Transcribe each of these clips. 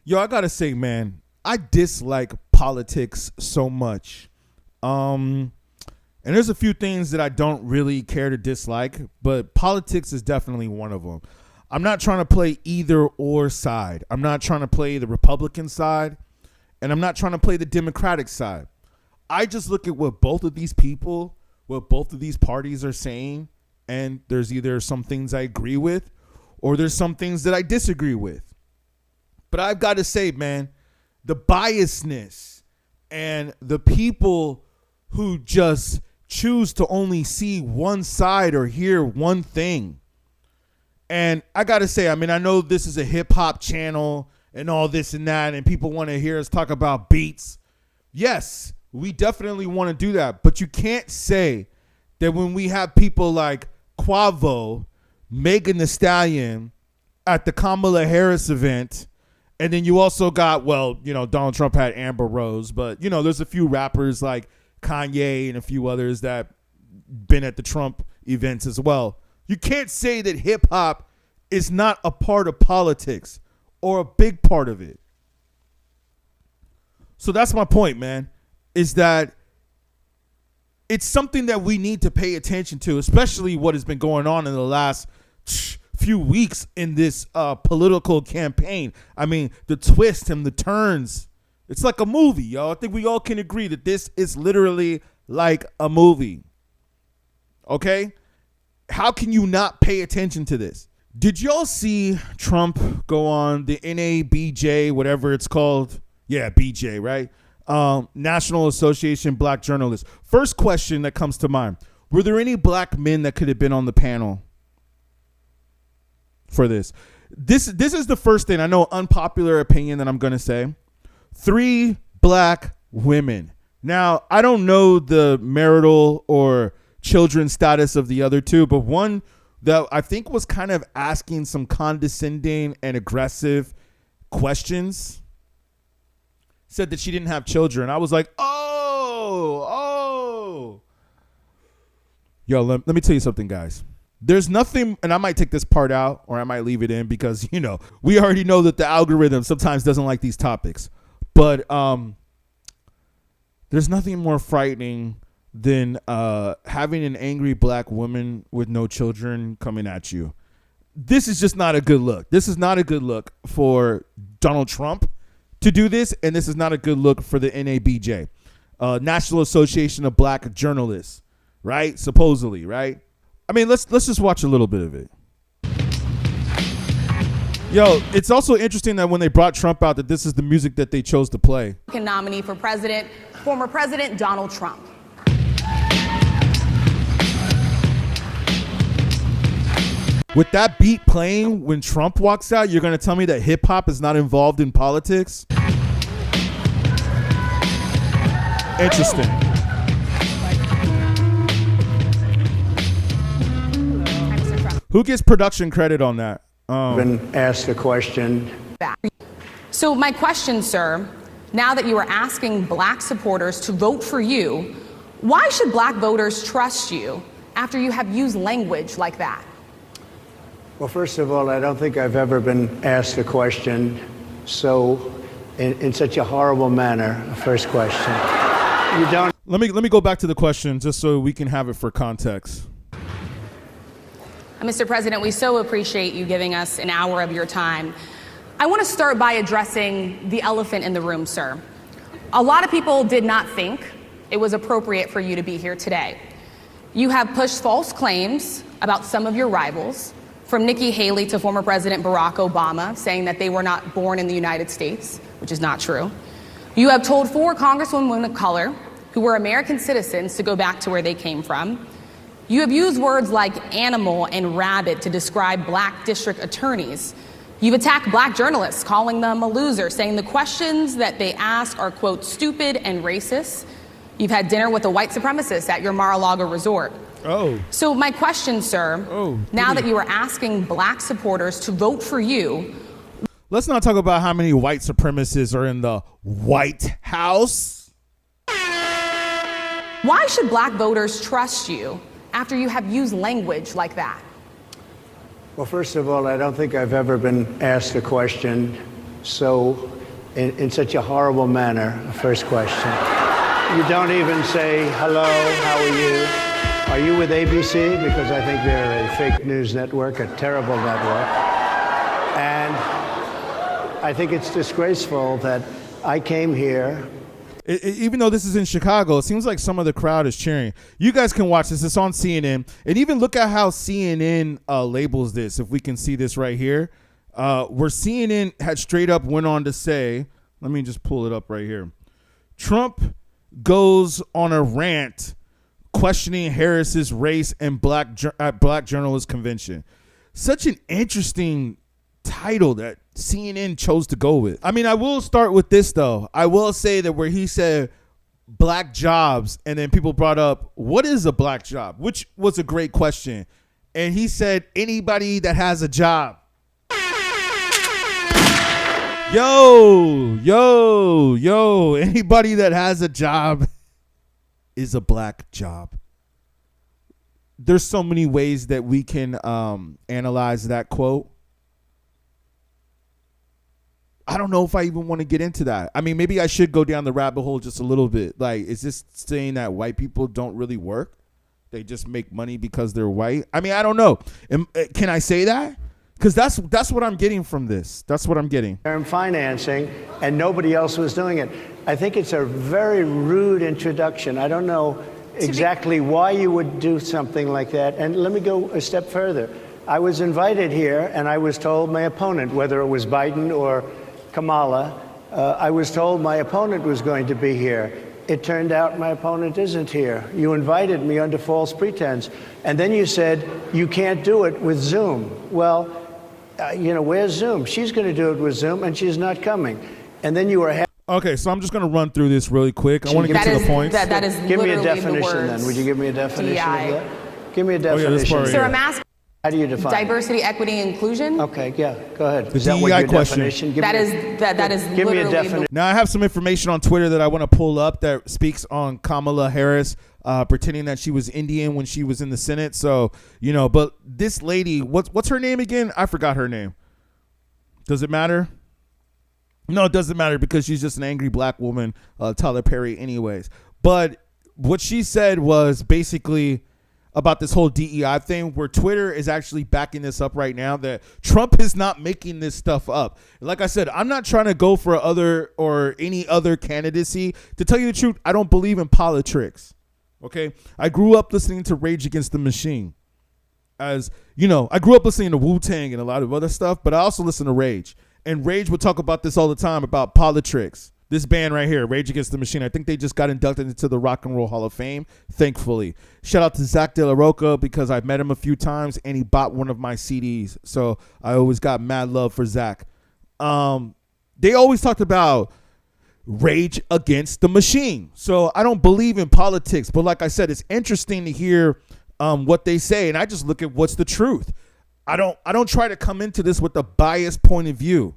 Yo, I gotta say, man, I dislike politics so much. And there's a few things that I don't really care to dislike, but politics is definitely one of them. I'm not trying to play either or side. I'm not trying to play the Republican side, and I'm not trying to play the Democratic side. I just look at what both of these people, what both of these parties are saying, and there's either some things I agree with or there's some things that I disagree with. But I've got to say, man, the biasness and the people who just choose to only see one side or hear one thing. And I got to say, I mean, I know this is a hip hop channel and all this and that, and people want to hear us talk about beats. Yes, we definitely want to do that. But you can't say that when we have people like Quavo, Megan Thee Stallion at the Kamala Harris event, and then you also got, well, you know, Donald Trump had Amber Rose, but, you know, there's a few rappers like Kanye and a few others that been at the Trump events as well. You can't say that hip hop is not a part of politics or a big part of it. So that's my point, man, is that it's something that we need to pay attention to, especially what has been going on in the last few weeks in this political campaign. I mean, the twists and the turns. It's like a movie, yo. I think we all can agree that this is literally like a movie. Okay? How can you not pay attention to this? Did y'all see Trump go on the NABJ, whatever it's called? Yeah, BJ, right? National Association of Black Journalists. First question that comes to mind. Were there any black men that could have been on the panel for this? This is the first thing. I know, unpopular opinion that I'm going to say. 3 black women. Now, I don't know the marital or children status of the other 2, but one that I think was kind of asking some condescending and aggressive questions said that she didn't have children. I was like, oh. Yo, let me tell you something, guys. There's nothing, and I might take this part out or I might leave it in because, you know, we already know that the algorithm sometimes doesn't like these topics. But there's nothing more frightening than having an angry black woman with no children coming at you. This is just not a good look. This is not a good look for Donald Trump to do this, and this is not a good look for the NABJ, National Association of Black Journalists, right? Supposedly, right? I mean, let's just watch a little bit of it. Yo, it's also interesting that when they brought Trump out, that this is the music that they chose to play. Nominee for president, former President Donald Trump. With that beat playing when Trump walks out, you're going to tell me that hip hop is not involved in politics? Interesting. Who gets production credit on that? Been asked a question. So my question, sir, now that you are asking black supporters to vote for you, why should black voters trust you after you have used language like that? Well, first of all, I don't think I've ever been asked a question so in such a horrible manner. First question. You don't. Let me go back to the question just so we can have it for context. Mr. President, we so appreciate you giving us an hour of your time. I want to start by addressing the elephant in the room, sir. A lot of people did not think it was appropriate for you to be here today. You have pushed false claims about some of your rivals, from Nikki Haley to former President Barack Obama, saying that they were not born in the United States, which is not true. You have told 4 congresswomen of color who were American citizens to go back to where they came from. You have used words like animal and rabid to describe black district attorneys. You've attacked black journalists, calling them a loser, saying the questions that they ask are, quote, stupid and racist. You've had dinner with a white supremacist at your Mar-a-Lago resort. Oh. So my question, sir, now that you are asking black supporters to vote for you. Let's not talk about how many white supremacists are in the White House. Why should black voters trust you after you have used language like that? Well, first of all, I don't think I've ever been asked a question so in such a horrible manner. First question. You don't even say, hello, how are you? Are you with ABC? Because I think they're a fake news network, a terrible network. And I think it's disgraceful that I came here. Even though this is in Chicago, it seems like some of the crowd is cheering. You guys can watch this. It's on CNN. And even look at how CNN labels this, if we can see this right here. Where CNN had straight up went on to say, let me just pull it up right here. Trump goes on a rant questioning Harris's race and black journalist convention. Such an interesting title that CNN chose to go with. I mean, I will start with this though. I will say that where he said black jobs and then people brought up, what is a black job? Which was a great question. And he said, anybody that has a job. Yo, anybody that has a job is a black job. There's so many ways that we can analyze that quote. I don't know if I even want to get into that. I mean, maybe I should go down the rabbit hole just a little bit. Like, is this saying that white people don't really work? They just make money because they're white? I mean, I don't know. Can I say that? Because that's what I'm getting from this. That's what I'm getting. Financing, and nobody else was doing it. I think it's a very rude introduction. I don't know exactly why you would do something like that. And let me go a step further. I was invited here, and I was told my opponent, whether it was Biden or Kamala, I was told my opponent was going to be here. It turned out my opponent isn't here. You invited me under false pretense. And then you said, you can't do it with Zoom. Well, where's Zoom? She's going to do it with Zoom, and she's not coming. And then you were... Okay, so I'm just going to run through this really quick. I want to get to the points. That is give me a literally definition then. Would you give me a definition DEI. of that? Give me a definition. Right Sir, I'm asking. How do you define diversity, equity, inclusion? Okay, yeah, go ahead. The DEI question. That is give me a literally definition. Now, I have some information on Twitter that I want to pull up that speaks on Kamala Harris pretending that she was Indian when she was in the Senate. So, but this lady, what's her name again? I forgot her name. Does it matter? No, it doesn't matter because she's just an angry black woman, Tyler Perry anyways. But what she said was basically about this whole DEI thing, where Twitter is actually backing this up right now, that Trump is not making this stuff up. Like I said, I'm not trying to go for any other candidacy. To tell you the truth, I don't believe in politics. Okay? I grew up listening to Rage Against the Machine. As you know, I grew up listening to Wu-Tang and a lot of other stuff, but I also listen to Rage. And Rage would talk about this all the time, about politics. This band right here, Rage Against the Machine, I think they just got inducted into the Rock and Roll Hall of Fame, thankfully. Shout out to Zach De La Rocha because I've met him a few times and he bought one of my CDs. So I always got mad love for Zach. They always talked about Rage Against the Machine. So I don't believe in politics, but like I said, it's interesting to hear what they say, and I just look at what's the truth. I don't try to come into this with a biased point of view.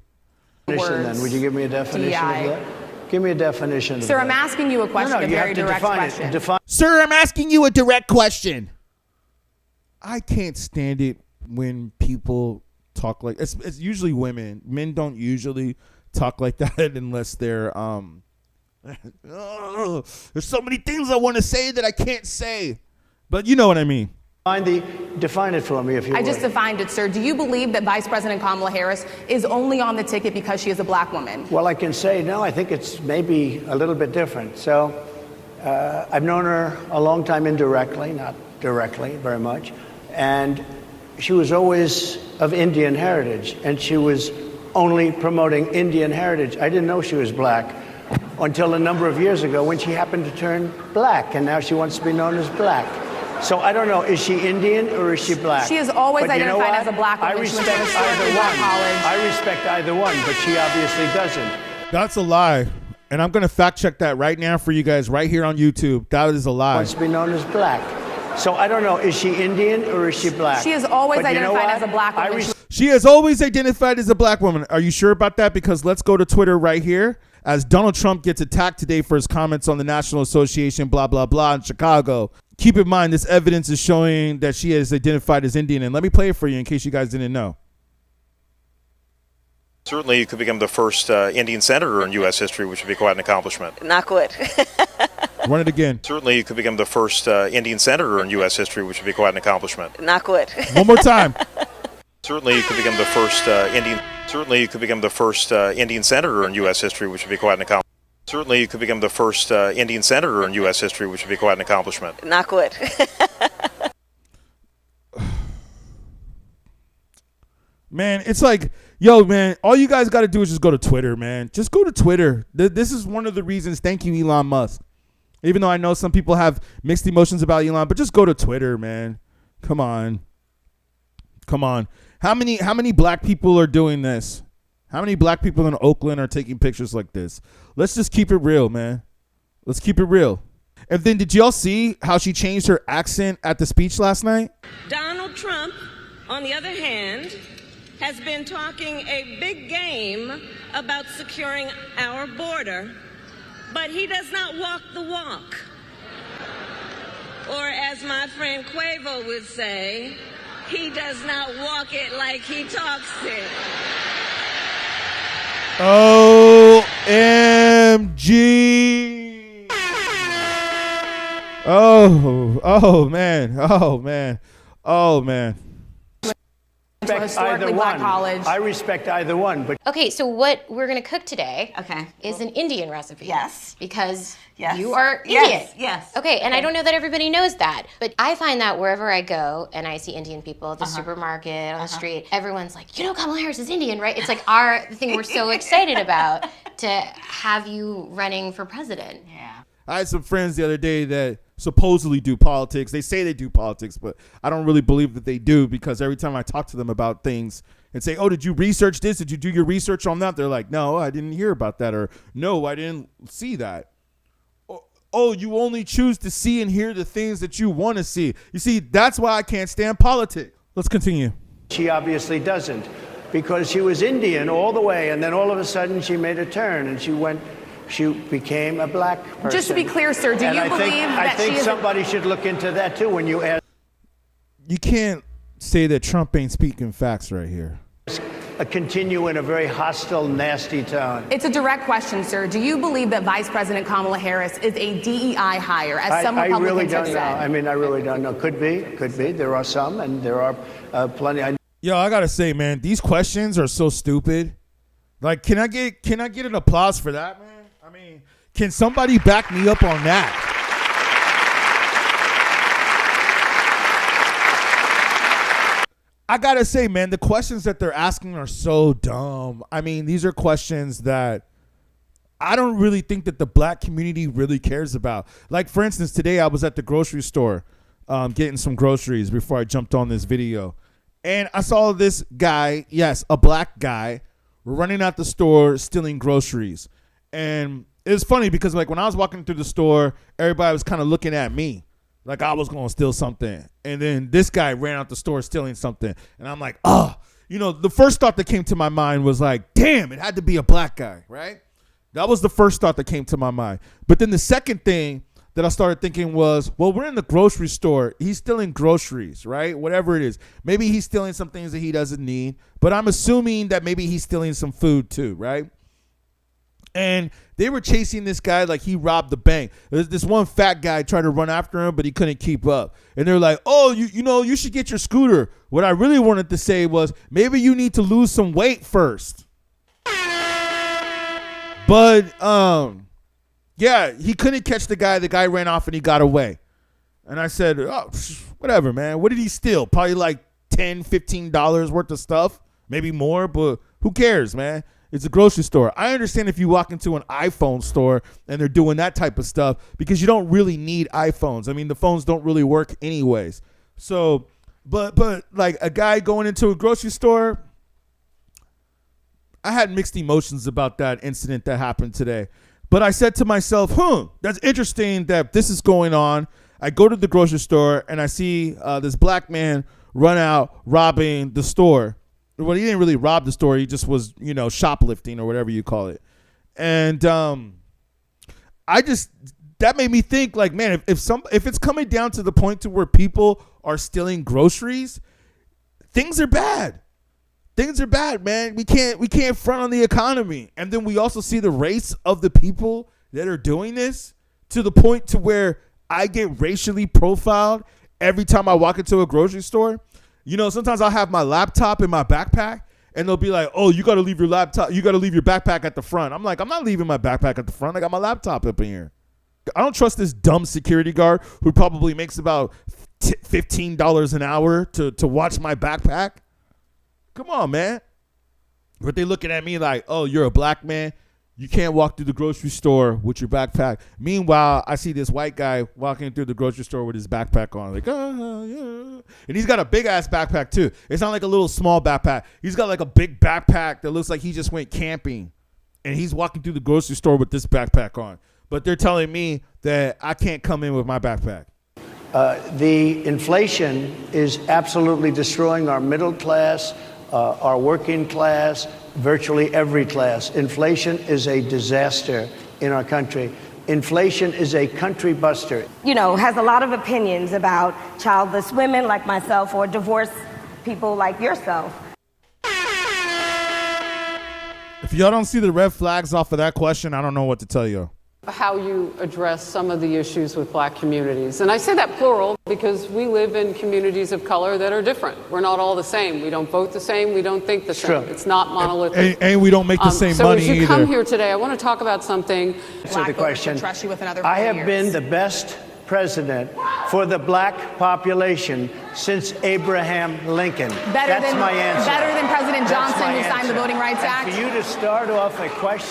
Then would you give me a definition DEI. of that? Give me a definition of Sir, that. I'm asking you a question, a very direct question. Sir, I'm asking you a direct question. I can't stand it when people talk like it's usually women. Men don't usually talk like that unless they're there's so many things I want to say that I can't say. But you know what I mean. Define it for me, if you would. I just defined it, sir. Do you believe that Vice President Kamala Harris is only on the ticket because she is a black woman? Well, I can say no. I think it's maybe a little bit different. So I've known her a long time indirectly, not directly very much. And she was always of Indian heritage, and she was only promoting Indian heritage. I didn't know she was black until a number of years ago when she happened to turn black, and now she wants to be known as black. So I don't know, is she Indian or is she black? She is always identified as a black woman. I respect either one. I respect either one, but she obviously doesn't. That's a lie. And I'm going to fact check that right now for you guys right here on YouTube. That is a lie. Wants to be known as black. So I don't know, is she Indian or is she black? She is always identified as a black woman. She has always identified as a black woman. Are you sure about that? Because let's go to Twitter right here. As Donald Trump gets attacked today for his comments on the National Association, blah, blah, blah, in Chicago. Keep in mind, this evidence is showing that she is identified as Indian. And let me play it for you in case you guys didn't know. Certainly, you could become the first Indian senator in U.S. history, which would be quite an accomplishment. Not good. Run it again. Certainly, you could become the first Indian senator in U.S. history, which would be quite an accomplishment. Not good. One more time. Certainly, you could become the first Indian. Certainly, you could become the first Indian senator in U.S. history, which would be quite an accomplishment. Certainly, you could become the first Indian senator in U.S. history, which would be quite an accomplishment. Not good. Man, it's like, yo, man, all you guys got to do is just go to Twitter, man. Just go to Twitter. This is one of the reasons. Thank you, Elon Musk. Even though I know some people have mixed emotions about Elon, but just go to Twitter, man. Come on. Come on. How many black people are doing this? How many black people in Oakland are taking pictures like this? Let's just keep it real, man. Let's keep it real. And then did y'all see how she changed her accent at the speech last night? Donald Trump, on the other hand, has been talking a big game about securing our border, but he does not walk the walk. Or as my friend Quavo would say, he does not walk it like he talks it. OMG. Oh man. Either black one. college. I respect either one, but Okay, so what we're gonna cook today Okay. is an Indian recipe. Yes. Because Yes. you are Indian. Yes, yes. Okay, and I don't know that everybody knows that, but I find that wherever I go and I see Indian people at the supermarket, on the street, everyone's like, you know, Kamala Harris is Indian, right? It's like the thing we're so excited about to have you running for president. Yeah. I had some friends the other day that supposedly do politics. They say they do politics, but I don't really believe that they do, because every time I talk to them about things and say, oh, did you research this? Did you do your research on that? They're like, no, I didn't hear about that. Or no, I didn't see that. Oh, you only choose to see and hear the things that you want to see. You see, that's why I can't stand politics. Let's continue. she obviously doesn't, because she was Indian all the way, and then all of a sudden she made a turn and she became a black person. Just to be clear, sir, do And you I believe think, that I think she is somebody should look into that too when you ask You can't say that Trump ain't speaking facts right here. continue in a very hostile, nasty tone. It's a direct question, sir. Do you believe that Vice President Kamala Harris is a DEI hire, as some I Republicans really have don't know. said? I mean, I really don't know. Could be. There are some, and there are plenty. Yo, I gotta say, man, these questions are so stupid. Like, can I get an applause for that, man? I mean, can somebody back me up on that? I gotta say, man, the questions that they're asking are so dumb. I mean, these are questions that I don't really think that the black community really cares about. Like, for instance, today I was at the grocery store getting some groceries before I jumped on this video. And I saw this guy, yes, a black guy, running out the store stealing groceries. And it was funny because, like, when I was walking through the store, everybody was kind of looking at me like I was going to steal something. And then this guy ran out the store stealing something. And I'm like, oh, you know, the first thought that came to my mind was like, damn, it had to be a black guy, right? That was the first thought that came to my mind. But then the second thing that I started thinking was, well, we're in the grocery store. He's stealing groceries, right? Whatever it is. Maybe he's stealing some things that he doesn't need. But I'm assuming that maybe he's stealing some food too, right? And they were chasing this guy like he robbed the bank. There's this one fat guy tried to run after him, but he couldn't keep up. And they're like, oh, you know, you should get your scooter. What I really wanted to say was, maybe you need to lose some weight first. But, yeah, he couldn't catch the guy. The guy ran off and he got away. And I said, oh, whatever, man. What did he steal? Probably like $10, $15 worth of stuff. Maybe more, but who cares, man? It's a grocery store. I understand if you walk into an iPhone store and they're doing that type of stuff, because you don't really need iPhones. I mean, the phones don't really work anyways. So, but like a guy going into a grocery store, I had mixed emotions about that incident that happened today. But I said to myself, that's interesting that this is going on. I go to the grocery store and I see this black man run out robbing the store. Well, he didn't really rob the store. He just was, you know, shoplifting or whatever you call it. And that made me think, like, man, if it's coming down to the point to where people are stealing groceries, things are bad. things are bad, man. We can't front on the economy. And then we also see the race of the people that are doing this to the point to where I get racially profiled every time I walk into a grocery store. You know, sometimes I'll have my laptop in my backpack and they'll be like, oh, you got to leave your laptop. You got to leave your backpack at the front. I'm like, I'm not leaving my backpack at the front. I got my laptop up in here. I don't trust this dumb security guard who probably makes about $15 an hour to watch my backpack. Come on, man. But they looking at me like, oh, you're a black man. You can't walk through the grocery store with your backpack. Meanwhile, I see this white guy walking through the grocery store with his backpack on. Like, oh, yeah. And he's got a big-ass backpack, too. It's not like a little small backpack. He's got like a big backpack that looks like he just went camping. And he's walking through the grocery store with this backpack on. But they're telling me that I can't come in with my backpack. The inflation is absolutely destroying our middle class, our working class, virtually every class. Inflation is a disaster in our country. Inflation is a country buster. You know, has a lot of opinions about childless women like myself or divorced people like yourself. If y'all don't see the red flags off of that question, I don't know what to tell you. How you address some of the issues with black communities. And I say that plural because we live in communities of color that are different. We're not all the same. We don't vote the same. We don't think the same. It's not monolithic. And we don't make the same money either. So as you either. come here today, I want to talk about something. So the question, trust you with another I 4 have years. been the best president for the black population since Abraham Lincoln. That's my answer. Better than President That's Johnson, my who signed the answer. Voting Rights And Act. for you to start off a question